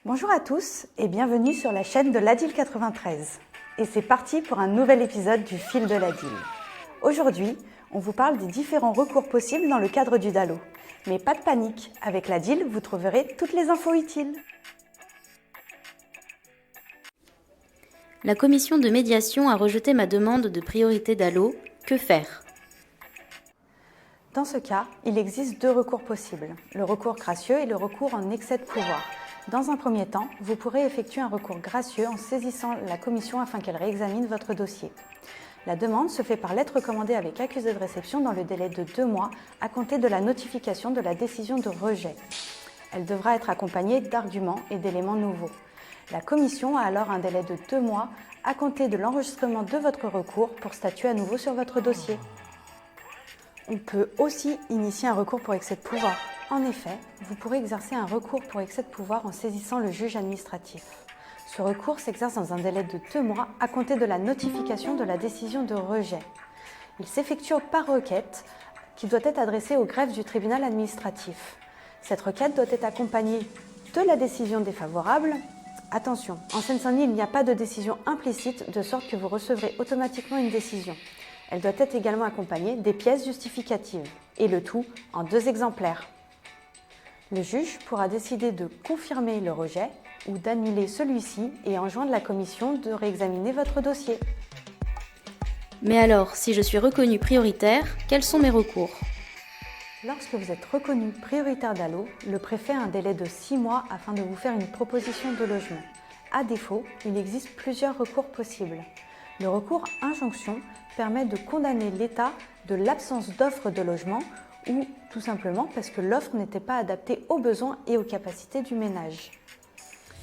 Bonjour à tous et bienvenue sur la chaîne de l'ADIL 93. Et c'est parti pour un nouvel épisode du Fil de l'ADIL. Aujourd'hui, on vous parle des différents recours possibles dans le cadre du DALO. Mais pas de panique, avec l'ADIL, vous trouverez toutes les infos utiles. La commission de médiation a rejeté ma demande de priorité DALO. Que faire ? Dans ce cas, il existe deux recours possibles, le recours gracieux et le recours en excès de pouvoir. Dans un premier temps, vous pourrez effectuer un recours gracieux en saisissant la commission afin qu'elle réexamine votre dossier. La demande se fait par lettre recommandée avec accusé de réception dans le délai de 2 mois à compter de la notification de la décision de rejet. Elle devra être accompagnée d'arguments et d'éléments nouveaux. La commission a alors un délai de 2 mois à compter de l'enregistrement de votre recours pour statuer à nouveau sur votre dossier. On peut aussi initier un recours pour excès de pouvoir. En effet, vous pourrez exercer un recours pour excès de pouvoir en saisissant le juge administratif. Ce recours s'exerce dans un délai de 2 mois à compter de la notification de la décision de rejet. Il s'effectue par requête qui doit être adressée au greffe du tribunal administratif. Cette requête doit être accompagnée de la décision défavorable. Attention, en Seine-Saint-Denis, il n'y a pas de décision implicite de sorte que vous recevrez automatiquement une décision. Elle doit être également accompagnée des pièces justificatives, et le tout en 2 exemplaires. Le juge pourra décider de confirmer le rejet ou d'annuler celui-ci et enjoindre la commission de réexaminer votre dossier. Mais alors, si je suis reconnue prioritaire, quels sont mes recours ? Lorsque vous êtes reconnu prioritaire DALO, le préfet a un délai de 6 mois afin de vous faire une proposition de logement. À défaut, il existe plusieurs recours possibles. Le recours injonction permet de condamner l'État de l'absence d'offre de logement ou tout simplement parce que l'offre n'était pas adaptée aux besoins et aux capacités du ménage.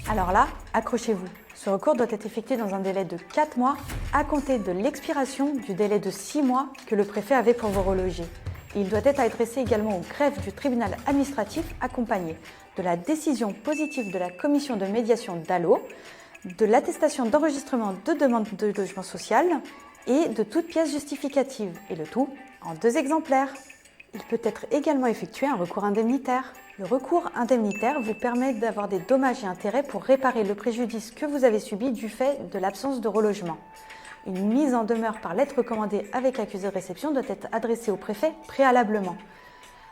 Alors là, accrochez-vous. Ce recours doit être effectué dans un délai de 4 mois à compter de l'expiration du délai de 6 mois que le préfet avait pour vous reloger. Il doit être adressé également au greffe du tribunal administratif accompagné de la décision positive de la commission de médiation DALO, de l'attestation d'enregistrement de demande de logement social et de toute pièce justificative, et le tout en 2 exemplaires. Il peut être également effectué un recours indemnitaire. Le recours indemnitaire vous permet d'avoir des dommages et intérêts pour réparer le préjudice que vous avez subi du fait de l'absence de relogement. Une mise en demeure par lettre recommandée avec accusé de réception doit être adressée au préfet préalablement.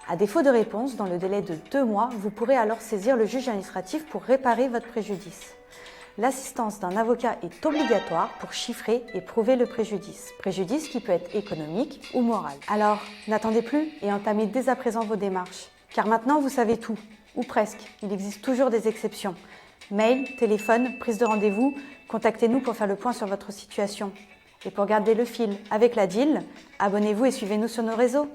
À défaut de réponse, dans le délai de 2 mois, vous pourrez alors saisir le juge administratif pour réparer votre préjudice. L'assistance d'un avocat est obligatoire pour chiffrer et prouver le préjudice qui peut être économique ou moral. Alors, n'attendez plus et entamez dès à présent vos démarches. Car maintenant, vous savez tout, ou presque. Il existe toujours des exceptions. Mail, téléphone, prise de rendez-vous, contactez-nous pour faire le point sur votre situation. Et pour garder le fil avec l'ADIL, abonnez-vous et suivez-nous sur nos réseaux.